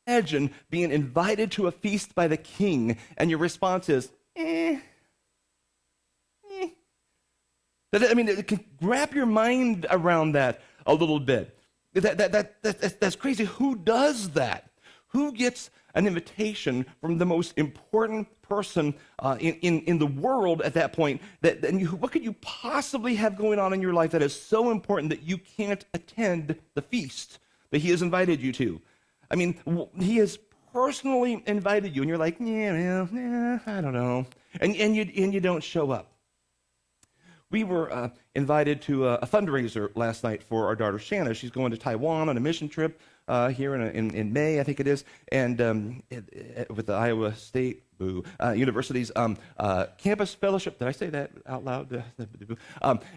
imagine being invited to a feast by the king and your response is, eh. I mean, wrap your mind around that a little bit. That's crazy. Who does that? Who gets an invitation from the most important person in the world at that point? What could you possibly have going on in your life that is so important that you can't attend the feast that he has invited you to? I mean, he has personally invited you, and you're like, yeah, I don't know, and you don't show up. We were invited to a fundraiser last night for our daughter Shanna. She's going to Taiwan on a mission trip here in May, I think it is, and with the Iowa State University's campus fellowship. Did I say that out loud?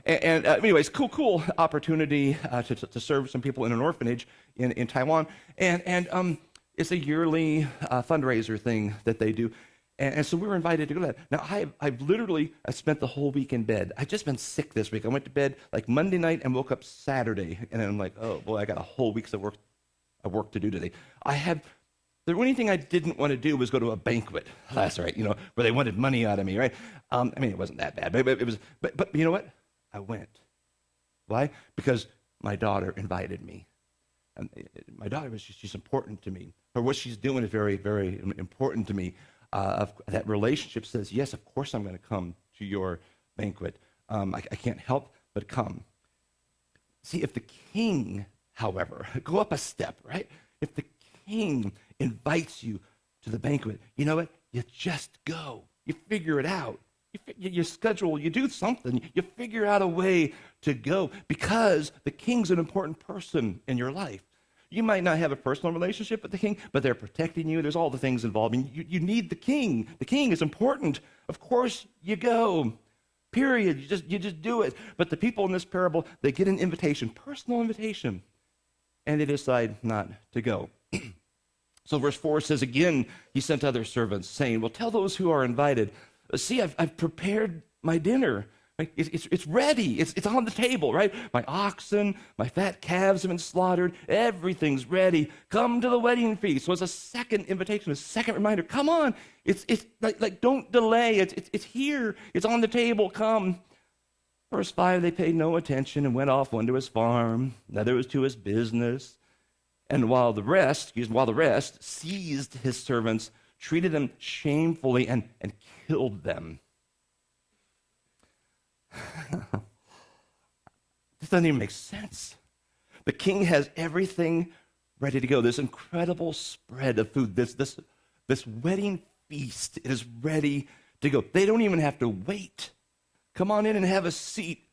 Anyways, cool opportunity to serve some people in an orphanage in Taiwan, and it's a yearly fundraiser thing that they do. And so we were invited to go to that. Now, I've literally spent the whole week in bed. I've just been sick this week. I went to bed like Monday night and woke up Saturday. And then I'm like, oh, boy, I got a whole week's of work to do today. The only thing I didn't want to do was go to a banquet last night, where they wanted money out of me, right? I mean, it wasn't that bad, but you know what? I went. Why? Because my daughter invited me. And my daughter, she's important to me. Or what she's doing is very, very important to me. That relationship says, yes, of course I'm going to come to your banquet. I can't help but come. See, if the king, however, go up a step, right? If the king invites you to the banquet, you know what? You just go. You figure it out. You schedule, you do something. You figure out a way to go because the king's an important person in your life. You might not have a personal relationship with the king, but they're protecting you. There's all the things involved. You need the king. The king is important. Of course, you go. Period. You just do it. But the people in this parable, they get an invitation, personal invitation, and they decide not to go. So verse 4 says, again, he sent other servants, saying, well, tell those who are invited, see, I've prepared my dinner. It's ready. It's on the table, right? My oxen, my fat calves have been slaughtered. Everything's ready. Come to the wedding feast. So it's a second invitation, a second reminder. Come on. It's like don't delay. It's here. It's on the table. Come. Verse 5, they paid no attention and went off, one to his farm, another was to his business. And while the rest seized his servants, treated them shamefully, and killed them. This doesn't even make sense. The king has everything ready to go. This incredible spread of food, this wedding feast is ready to go. They don't even have to wait. Come on in and have a seat.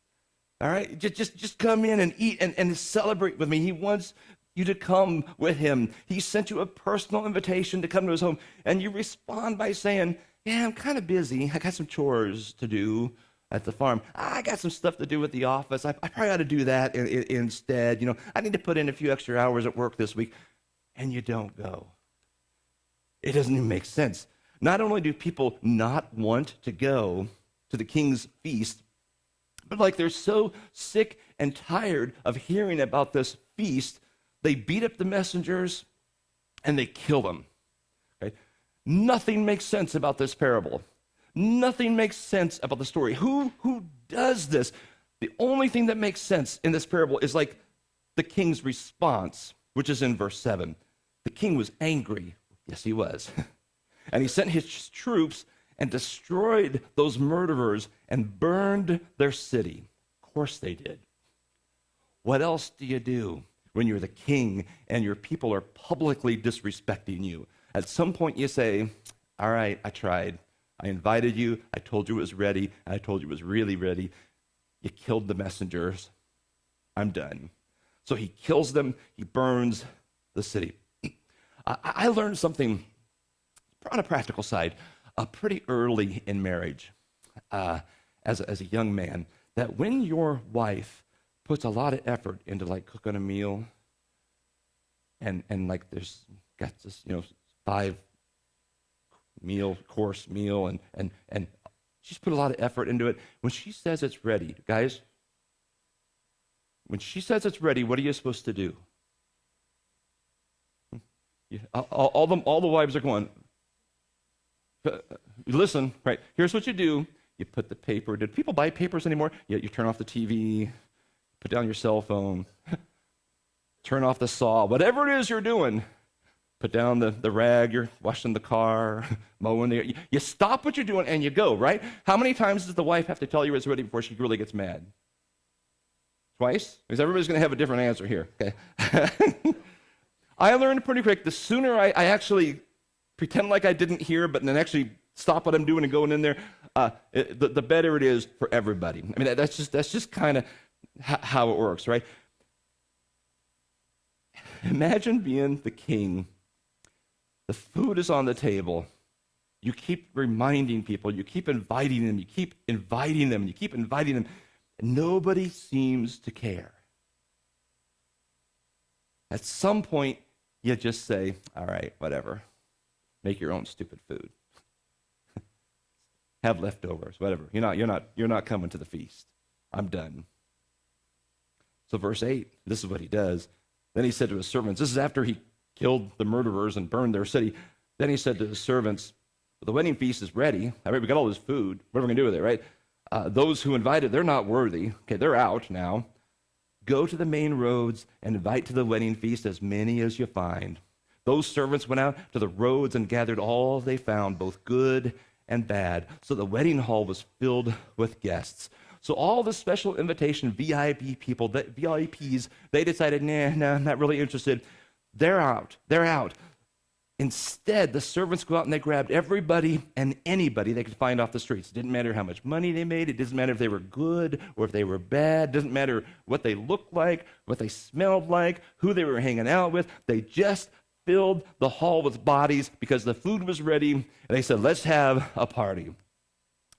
All right? Just come in and eat and celebrate with me. He wants you to come with him. He sent you a personal invitation to come to his home, and you respond by saying, yeah, I'm kind of busy. I got some chores to do at the farm. I got some stuff to do at the office. I probably ought to do that instead. I need to put in a few extra hours at work this week. And you don't go. It doesn't even make sense. Not only do people not want to go to the king's feast, but they're so sick and tired of hearing about this feast, they beat up the messengers and they kill them. Okay? Nothing makes sense about this parable. Nothing makes sense about the story. Who does this? The only thing that makes sense in this parable is the king's response, which is in verse 7. The king was angry. Yes, he was. And he sent his troops and destroyed those murderers and burned their city. Of course they did. What else do you do when you're the king and your people are publicly disrespecting you? At some point you say, all right, I tried. I invited you. I told you it was ready. I told you it was really ready. You killed the messengers. I'm done. So he kills them. He burns the city. I learned something on a practical side pretty early in marriage as a young man, that when your wife puts a lot of effort into cooking a meal and there's got this 5 course meal, and she's put a lot of effort into it. When she says it's ready, guys, when she says it's ready, what are you supposed to do? All the wives are going, listen, right? Here's what you do. You put the paper. Did people buy papers anymore? Yeah, you turn off the TV, put down your cell phone, turn off the saw, whatever it is you're doing. Put down the rag, you're washing the car, mowing the... You stop what you're doing and you go, right? How many times does the wife have to tell you it's ready before she really gets mad? Twice? Because everybody's going to have a different answer here, okay? I learned pretty quick, the sooner I actually pretend like I didn't hear, but then actually stop what I'm doing and going in there, the better it is for everybody. I mean, that's just kind of how it works, right? Imagine being the king. The food is on the table. You keep reminding people, you keep inviting them, you keep inviting them, you keep inviting them, and nobody seems to care. At some point, you just say, all right, whatever. Make your own stupid food. Have leftovers, whatever. You're not coming to the feast. I'm done. So verse 8, this is what he does. Then he said to his servants, this is after he killed the murderers and burned their city. Then he said to his servants, the wedding feast is ready. All right, we got all this food. What are we going to do with it, right? Those who invited, they're not worthy. Okay, they're out now. Go to the main roads and invite to the wedding feast as many as you find. Those servants went out to the roads and gathered all they found, both good and bad. So the wedding hall was filled with guests. So all the special invitation VIP people, the VIPs, they decided, nah, not really interested. They're out. Instead, the servants go out and they grabbed everybody and anybody they could find off the streets. It didn't matter how much money they made. It doesn't matter if they were good or if they were bad. It doesn't matter what they looked like, what they smelled like, who they were hanging out with. They just filled the hall with bodies because the food was ready. And they said, let's have a party.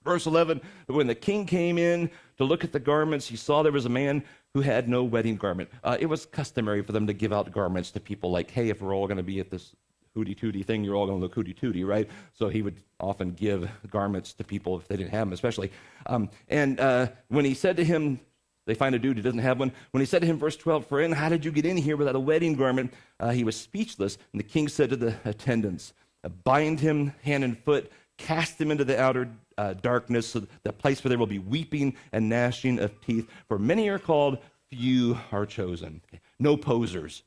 Verse 11, when the king came in to look at the garments, he saw there was a man who had no wedding garment. It was customary for them to give out garments to people like, hey, if we're all going to be at this hooty-tooty thing, you're all going to look hooty-tooty, right? So he would often give garments to people if they didn't have them, especially. When he said to him, they find a dude who doesn't have one. When he said to him, verse 12, friend, how did you get in here without a wedding garment? He was speechless. And the king said to the attendants, bind him hand and foot, cast him into the outer darkness, so the place where there will be weeping and gnashing of teeth. For many are called, few are chosen. No posers.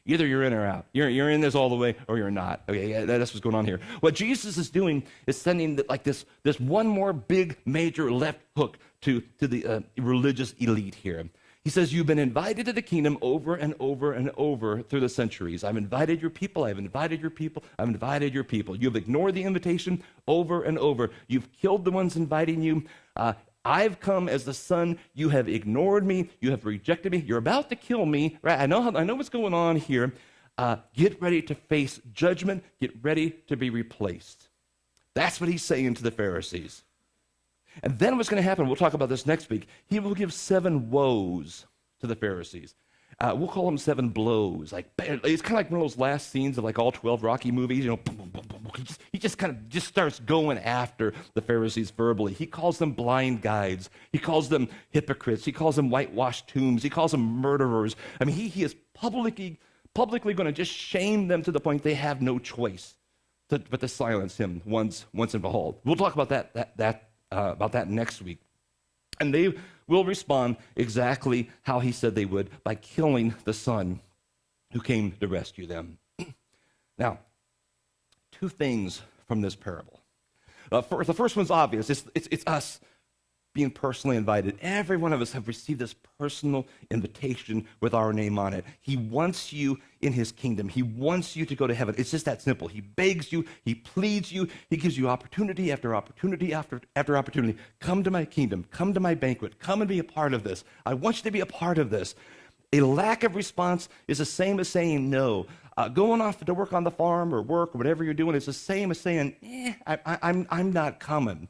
Either you're in or out. You're in this all the way or you're not. Okay, yeah, that's what's going on here. What Jesus is doing is sending this one more big major left hook to the religious elite here. He says, you've been invited to the kingdom over and over and over through the centuries. I've invited your people. I've invited your people. I've invited your people. You've ignored the invitation over and over. You've killed the ones inviting you. I've come as the son. You have ignored me. You have rejected me. You're about to kill me. Right? I know what's going on here. Get ready to face judgment. Get ready to be replaced. That's what he's saying to the Pharisees. And then what's going to happen, we'll talk about this next week, he will give 7 woes to the Pharisees. We'll call them 7 blows. It's kind of like one of those last scenes of like all 12 Rocky movies, boom, boom, boom, boom. He just kind of starts going after the Pharisees verbally. He calls them blind guides. He calls them hypocrites. He calls them whitewashed tombs. He calls them murderers. I mean, he is publicly going to just shame them to the point they have no choice but to silence him once and for all. We'll talk about that next week. And they will respond exactly how he said they would, by killing the son who came to rescue them. Now, 2 things from this parable. The first one's obvious. It's us being personally invited. Every one of us have received this personal invitation with our name on it. He wants you in his kingdom. He wants you to go to heaven. It's just that simple. He begs you. He pleads you. He gives you opportunity after opportunity after opportunity. Come to my kingdom. Come to my banquet. Come and be a part of this. I want you to be a part of this. A lack of response is the same as saying no. Going off to work on the farm or work or whatever you're doing is the same as saying, I'm not coming.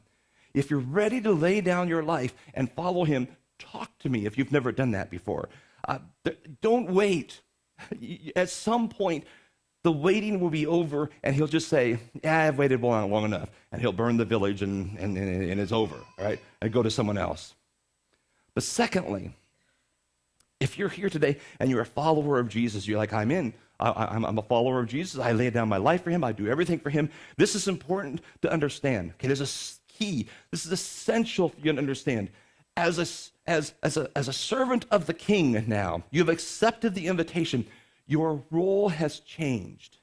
If you're ready to lay down your life and follow him, talk to me if you've never done that before. Don't wait. At some point, the waiting will be over, and he'll just say, I've waited long enough. And he'll burn the village, and it's over, right? And go to someone else. But secondly, if you're here today and you're a follower of Jesus, you're like, I'm in. I'm a follower of Jesus. I lay down my life for him. I do everything for him. This is important to understand. Okay, there's a key. This is essential for you to understand. As a servant of the king now, you have accepted the invitation. Your role has changed.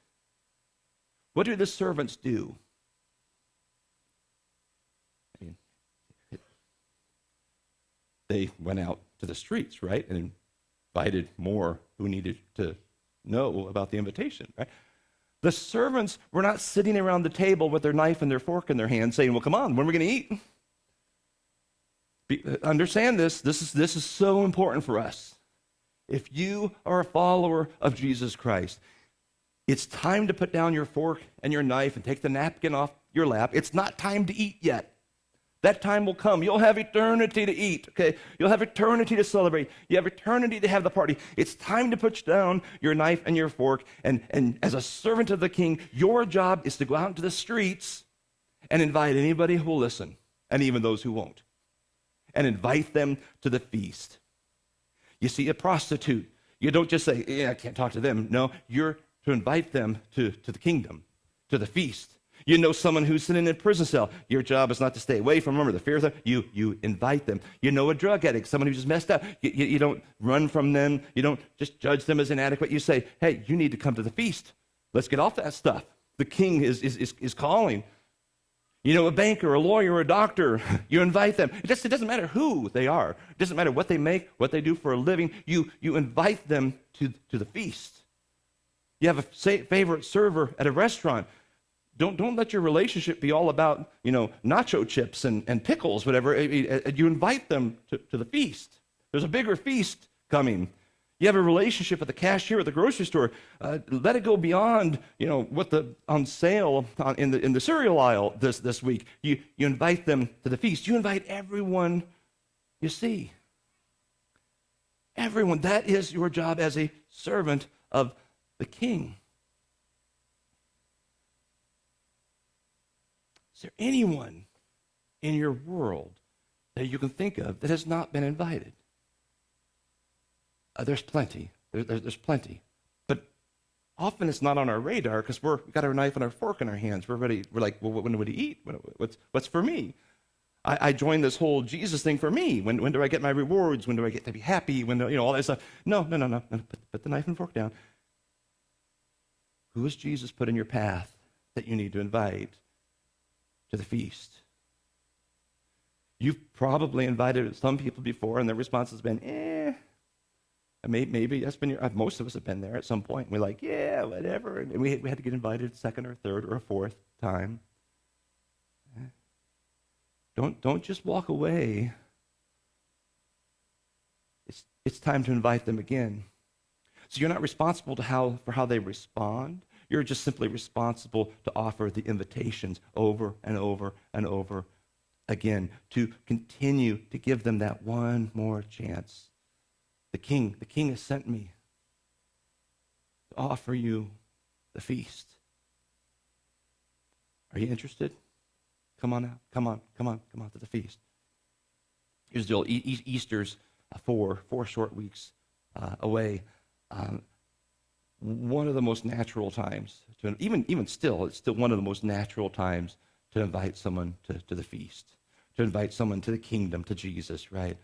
What do the servants do? I mean, they went out to the streets, right, and invited more who needed to know about the invitation, right? The servants were not sitting around the table with their knife and their fork in their hand saying, well, come on, when are we going to eat? Understand this. This is so important for us. If you are a follower of Jesus Christ, it's time to put down your fork and your knife and take the napkin off your lap. It's not time to eat yet. That time will come. You'll have eternity to eat, okay? You'll have eternity to celebrate. You have eternity to have the party. It's time to put down your knife and your fork. And as a servant of the king, your job is to go out into the streets and invite anybody who will listen, and even those who won't, and invite them to the feast. You see, a prostitute, you don't just say, yeah, I can't talk to them. No, you're to invite them to the kingdom, to the feast. You know someone who's sitting in a prison cell. Your job is not to stay away from them or the fear of them. You invite them. You know a drug addict, someone who's just messed up. You don't run from them. You don't just judge them as inadequate. You say, hey, you need to come to the feast. Let's get off that stuff. The king is calling. You know a banker, a lawyer, a doctor. You invite them. It doesn't matter who they are. It doesn't matter what they make, what they do for a living. You invite them to the feast. You have a favorite server at a restaurant. Don't let your relationship be all about, nacho chips and pickles, whatever. You invite them to the feast. There's a bigger feast coming. You have a relationship with the cashier at the grocery store. Let it go beyond, what on sale in the cereal aisle this week. You invite them to the feast. You invite everyone you see. Everyone. That is your job as a servant of the king. Is there anyone in your world that you can think of that has not been invited? There's plenty. There's plenty. But often it's not on our radar because we've got our knife and our fork in our hands. We're ready. We're like, well, when would he eat? What's for me? I joined this whole Jesus thing for me. When do I get my rewards? When do I get to be happy? All that stuff. No. Put the knife and fork down. Who has Jesus put in your path that you need to invite to the feast? You've probably invited some people before, and their response has been, maybe that's been most of us have been there at some point. We're like, yeah, whatever. And we had to get invited a second or third or a fourth time. Don't just walk away. It's time to invite them again. So you're not responsible for how they respond. You're just simply responsible to offer the invitations over and over and over again, to continue to give them that one more chance. The king has sent me to offer you the feast. Are you interested? Come on out. Come on to the feast. Here's the deal. Easter's 4 short weeks away. One of the most natural times, even still, it's still one of the most natural times to invite someone to the feast, to invite someone to the kingdom, to Jesus, right?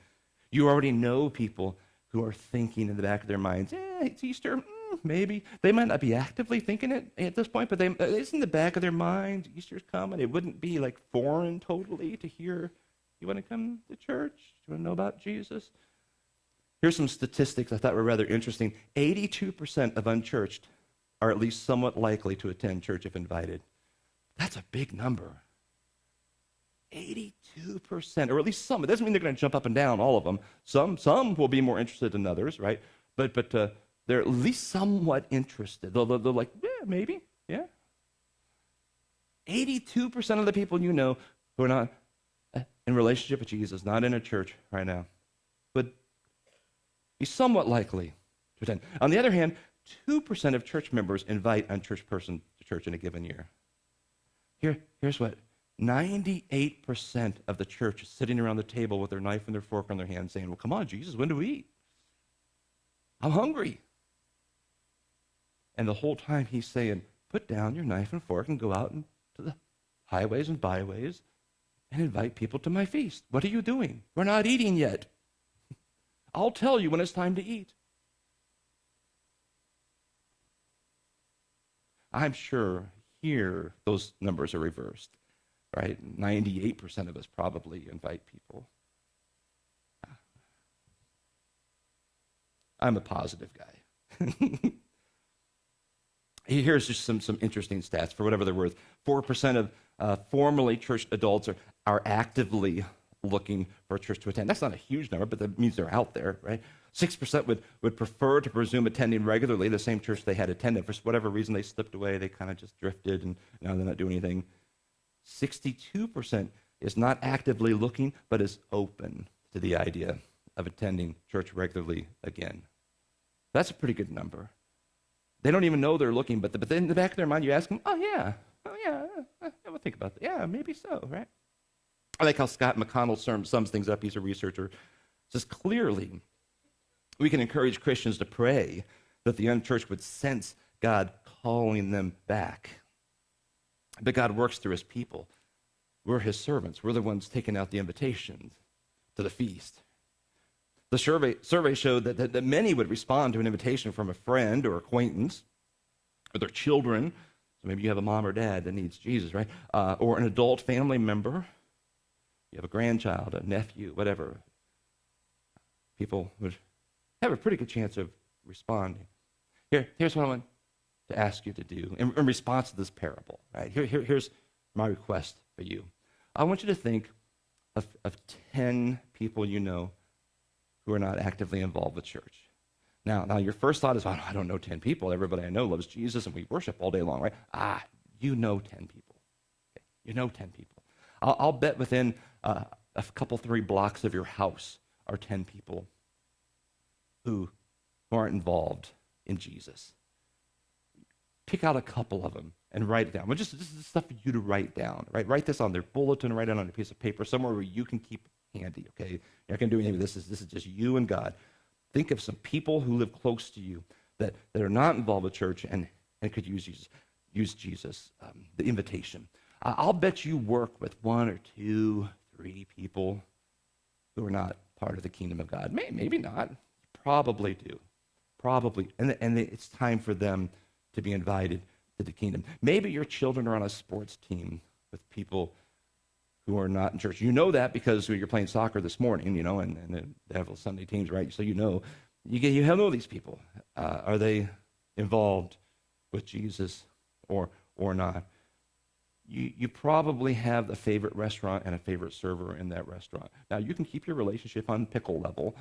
You already know people who are thinking in the back of their minds, it's Easter, maybe. They might not be actively thinking it at this point, but it's in the back of their minds, Easter's coming. It wouldn't be like foreign totally to hear, you want to come to church? Do you want to know about Jesus? Here's some statistics I thought were rather interesting. 82% of unchurched are at least somewhat likely to attend church if invited. That's a big number. 82%, or at least some. It doesn't mean they're going to jump up and down, all of them. Some will be more interested than others, right? But they're at least somewhat interested. They're like, yeah, maybe, yeah. 82% of the people you know who are not in relationship with Jesus, not in a church right now, would be somewhat likely to attend. On the other hand, 2% of church members invite an unchurched person to church in a given year. Here's what 98% of the church is sitting around the table with their knife and their fork in their hand saying, well, come on, Jesus, when do we eat? I'm hungry. And the whole time he's saying, put down your knife and fork and go out into the highways and byways and invite people to my feast. What are you doing? We're not eating yet. I'll tell you when it's time to eat. I'm sure here those numbers are reversed, right? 98% of us probably invite people. I'm a positive guy. Here's just some interesting stats for whatever they're worth. 4% of formerly church adults are actively looking for a church to attend. That's not a huge number, but that means they're out there, right? 6% would prefer to presume attending regularly the same church they had attended. For whatever reason, they slipped away. They kind of just drifted, and now they're not doing anything. 62% is not actively looking, but is open to the idea of attending church regularly again. That's a pretty good number. They don't even know they're looking, but in the back of their mind, you ask them, oh yeah, we'll think about that. Yeah, maybe so, right? I like how Scott McConnell sums things up. He's a researcher. Says clearly, we can encourage Christians to pray that the unchurched would sense God calling them back. But God works through his people. We're his servants. We're the ones taking out the invitations to the feast. The survey showed that many would respond to an invitation from a friend or acquaintance, or their children. So maybe you have a mom or dad that needs Jesus, right? Or an adult family member. You have a grandchild, a nephew, whatever. People would have a pretty good chance of responding. Here's what I want to ask you to do in response to this parable, right? Here's my request for you. I want you to think of 10 people you know who are not actively involved with church. Now your first thought is, oh, I don't know 10 people. Everybody I know loves Jesus and we worship all day long, right? You know 10 people. Okay? You know 10 people. I'll bet within a couple, 3 blocks of your house are 10 people who aren't involved in Jesus. Pick out a couple of them and write it down. Well, this is stuff for you to write down, right? Write this on their bulletin, write it on a piece of paper, somewhere where you can keep handy, okay? You're not going to do anything. This is just you and God. Think of some people who live close to you that are not involved with church and could use Jesus, the invitation. I'll bet you work with 1 or 2, 3 people who are not part of the kingdom of God. Maybe not. Probably do. Probably. And it's time for them to be invited to the kingdom. Maybe your children are on a sports team with people who are not in church. You know that because you're playing soccer this morning, and they have Sunday teams, right? So you know these people. Are they involved with Jesus or not? You probably have a favorite restaurant and a favorite server in that restaurant. Now, you can keep your relationship on pickle level,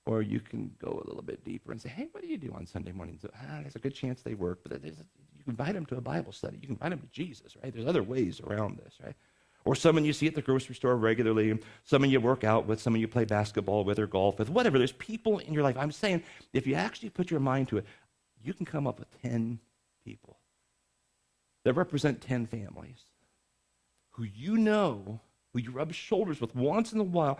or you can go a little bit deeper and say, hey, what do you do on Sunday mornings? There's a good chance they work, but you can invite them to a Bible study. You can invite them to Jesus, right? There's other ways around this, right? Or someone you see at the grocery store regularly, someone you work out with, someone you play basketball with or golf with, whatever. There's people in your life. I'm saying if you actually put your mind to it, you can come up with 10 people that represent 10 families who who you rub shoulders with once in a while,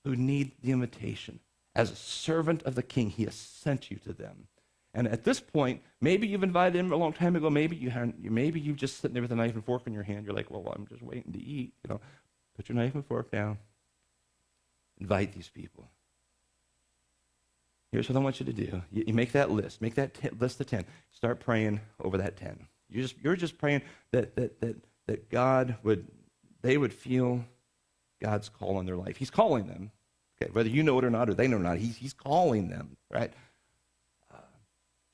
who need the invitation. As a servant of the King, he has sent you to them. And at this point, maybe you've invited him a long time ago. Maybe you're just sitting there with a knife and fork in your hand. You're like, well, I'm just waiting to eat. Put your knife and fork down. Invite these people. Here's what I want you to do. You make that list. Make that list of 10. Start praying over that 10. You're just praying that they would feel God's call in their life. He's calling them. Okay, whether you know it or not, or they know it or not, he's calling them, right?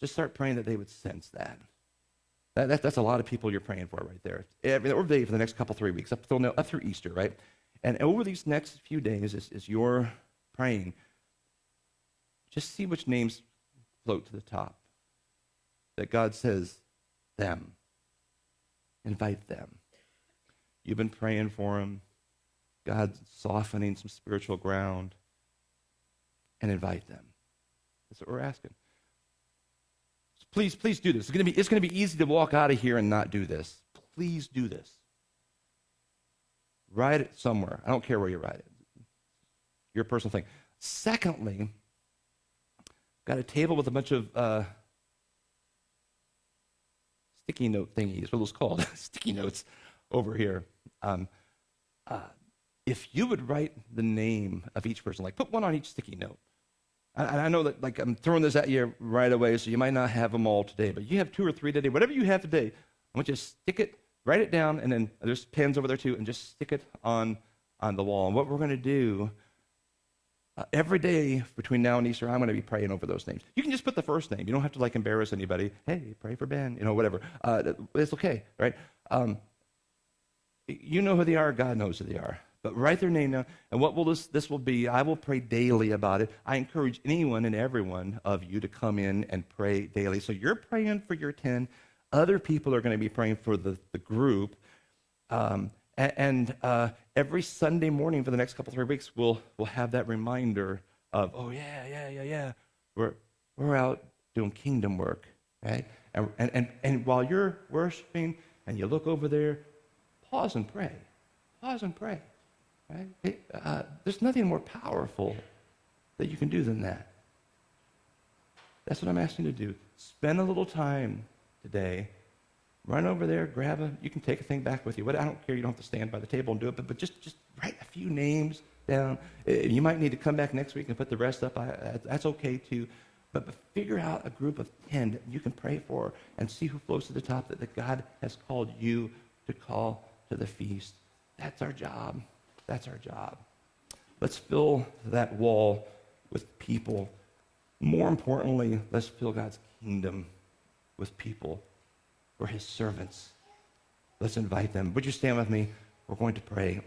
Just start praying that they would sense that. That's a lot of people you're praying for right there. Every day for the next couple, 3 weeks, up through Easter, right? And over these next few days, as you're praying, just see which names float to the top. That God says, them. Invite them. You've been praying for them. God's softening some spiritual ground. And invite them. That's what we're asking. So please do this. It's going to be easy to walk out of here and not do this. Please do this. Write it somewhere. I don't care where you write it. Your personal thing. Secondly, got a table with a bunch of sticky note thingies, what are those called? Sticky notes over here. Um, if you would write the name of each person, like put one on each sticky note. And I know that, like, I'm throwing this at you right away, so you might not have them all today, but you have 2 or 3 today. Whatever you have today, I want you to stick it, write it down, and then there's pens over there too, and just stick it on the wall. And what we're going to do every day between now and Easter, I'm going to be praying over those names. You can just put the first name. You don't have to like embarrass anybody. Hey, pray for Ben, whatever. It's okay, right? You know who they are. God knows who they are. But write their name down. And what will this will be, I will pray daily about it. I encourage anyone and every one of you to come in and pray daily. So you're praying for your 10. Other people are going to be praying for the group. And every Sunday morning for the next couple, 3 weeks, we'll have that reminder of, oh, yeah. We're out doing kingdom work, right? And while you're worshiping and you look over there, pause and pray. Pause and pray. Right? There's nothing more powerful that you can do than that. That's what I'm asking you to do. Spend a little time today. Run over there, you can take a thing back with you. I don't care, you don't have to stand by the table and do it, but just write a few names down. You might need to come back next week and put the rest up. That's okay too. But figure out a group of 10 that you can pray for and see who floats to the top that God has called you to call to the feast. That's our job. That's our job. Let's fill that wall with people. More importantly, let's fill God's kingdom with people. We're his servants. Let's invite them. Would you stand with me? We're going to pray.